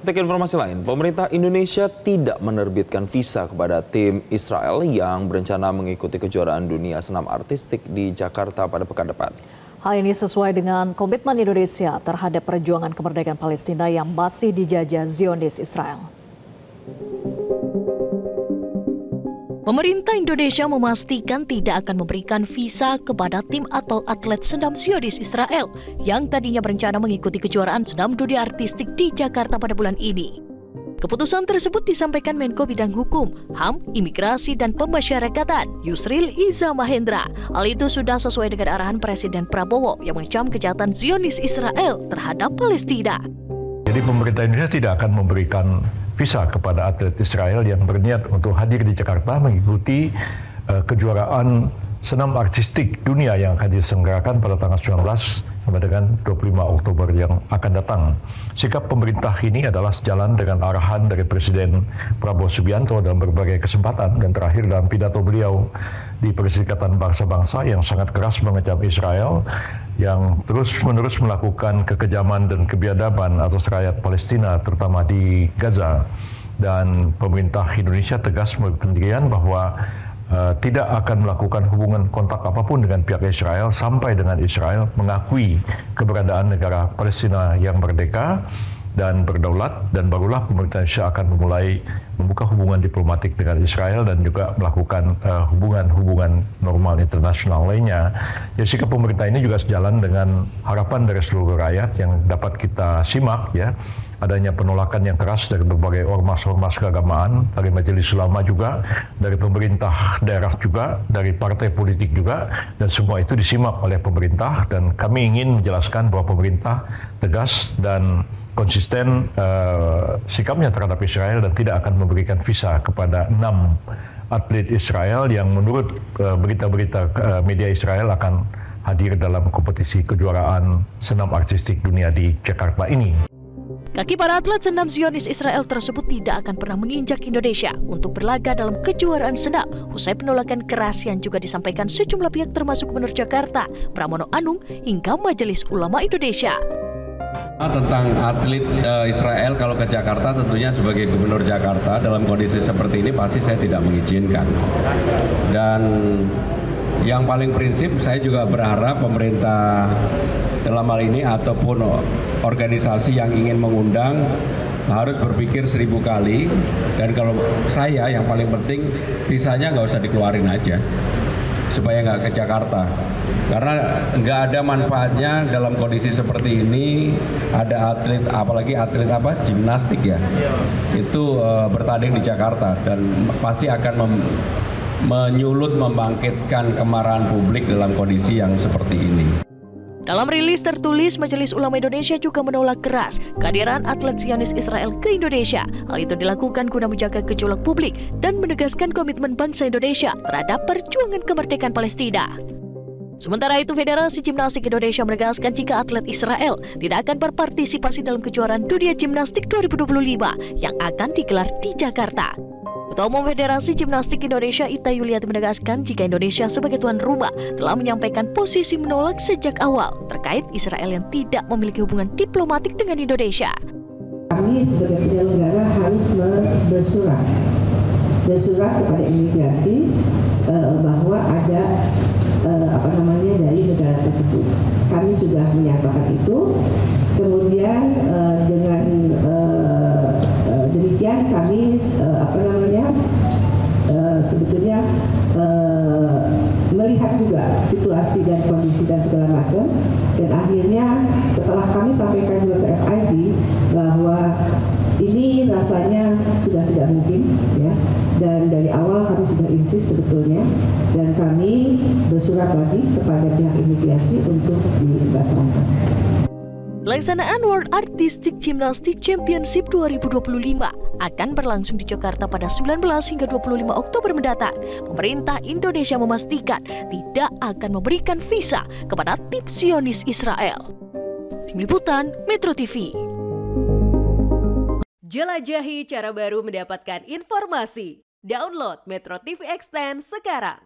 Kita ke informasi lain, pemerintah Indonesia tidak menerbitkan visa kepada tim Israel yang berencana mengikuti kejuaraan dunia senam artistik di Jakarta pada pekan depan. Hal ini sesuai dengan komitmen Indonesia terhadap perjuangan kemerdekaan Palestina yang masih dijajah Zionis Israel. Pemerintah Indonesia memastikan tidak akan memberikan visa kepada tim atau atlet senam Zionis Israel yang tadinya berencana mengikuti kejuaraan senam dunia artistik di Jakarta pada bulan ini. Keputusan tersebut disampaikan Menko Bidang Hukum, HAM, Imigrasi dan Pemasyarakatan, Yusril Iza Mahendra. Hal itu sudah sesuai dengan arahan Presiden Prabowo yang mengecam kejahatan Zionis Israel terhadap Palestina. Jadi pemerintah Indonesia tidak akan memberikan visa kepada atlet Israel yang berniat untuk hadir di Jakarta mengikuti kejuaraan senam artistik dunia yang akan diselenggarakan pada tanggal 19 sampai dengan 25 Oktober yang akan datang. Sikap pemerintah ini adalah sejalan dengan arahan dari Presiden Prabowo Subianto dalam berbagai kesempatan dan terakhir dalam pidato beliau di Perserikatan Bangsa-Bangsa yang sangat keras mengecam Israel yang terus-menerus melakukan kekejaman dan kebiadaban atas rakyat Palestina terutama di Gaza. Dan pemerintah Indonesia tegas berpendirian bahwa tidak akan melakukan hubungan kontak apapun dengan pihak Israel sampai dengan Israel mengakui keberadaan negara Palestina yang merdeka dan berdaulat, dan barulah pemerintah Indonesia akan memulai membuka hubungan diplomatik dengan Israel dan juga melakukan hubungan-hubungan normal internasional lainnya. Jadi sikap pemerintah ini juga sejalan dengan harapan dari seluruh rakyat yang dapat kita simak, ya, adanya penolakan yang keras dari berbagai ormas-ormas keagamaan, dari Majelis Ulama juga, dari pemerintah daerah juga, dari partai politik juga, dan semua itu disimak oleh pemerintah. Dan kami ingin menjelaskan bahwa pemerintah tegas dan konsisten sikapnya terhadap Israel dan tidak akan memberikan visa kepada 6 atlet Israel yang menurut berita-berita media Israel akan hadir dalam kompetisi kejuaraan senam artistik dunia di Jakarta ini. Kaki para atlet senam Zionis Israel tersebut tidak akan pernah menginjak Indonesia untuk berlaga dalam kejuaraan senam usai penolakan keras yang juga disampaikan sejumlah pihak termasuk Gubernur Jakarta, Pramono Anung, hingga Majelis Ulama Indonesia. Tentang atlet Israel kalau ke Jakarta, tentunya sebagai Gubernur Jakarta dalam kondisi seperti ini pasti saya tidak mengizinkan. Dan yang paling prinsip saya juga berharap pemerintah dalam hal ini ataupun organisasi yang ingin mengundang harus berpikir 1000 kali, dan kalau saya yang paling penting visanya nggak usah dikeluarin aja supaya nggak ke Jakarta, karena nggak ada manfaatnya dalam kondisi seperti ini ada atlet, apalagi atlet gimnastik ya, itu bertanding di Jakarta dan pasti akan menyulut membangkitkan kemarahan publik dalam kondisi yang seperti ini. Dalam rilis tertulis, Majelis Ulama Indonesia juga menolak keras kehadiran atlet Zionis Israel ke Indonesia. Hal itu dilakukan guna menjaga gejolak publik dan menegaskan komitmen bangsa Indonesia terhadap perjuangan kemerdekaan Palestina. Sementara itu, Federasi Gimnastik Indonesia menegaskan jika atlet Israel tidak akan berpartisipasi dalam kejuaraan dunia gimnastik 2025 yang akan digelar di Jakarta. Ketua Umum Federasi Gimnastik Indonesia Ita Yuliati menegaskan jika Indonesia sebagai tuan rumah telah menyampaikan posisi menolak sejak awal terkait Israel yang tidak memiliki hubungan diplomatik dengan Indonesia. Kami sebagai penyelenggara harus bersurat kepada imigrasi bahwa ada dari negara tersebut. Kami sudah menyatakan itu. Kemudian dengan demikian kami sebetulnya melihat juga situasi dan kondisi dan segala macam, dan akhirnya setelah kami sampaikan juga ke FIG bahwa ini rasanya sudah tidak mungkin, ya, dan dari awal kami sudah insist sebetulnya, dan kami bersurat lagi kepada pihak imigrasi untuk dibatalkan. Pelaksanaan World Artistic Gymnastics Championship 2025 akan berlangsung di Jakarta pada 19 hingga 25 Oktober mendatang. Pemerintah Indonesia memastikan tidak akan memberikan visa kepada tim Zionis Israel. Tim Liputan Metro TV. Jelajahi cara baru mendapatkan informasi. Download Metro TV Extend sekarang.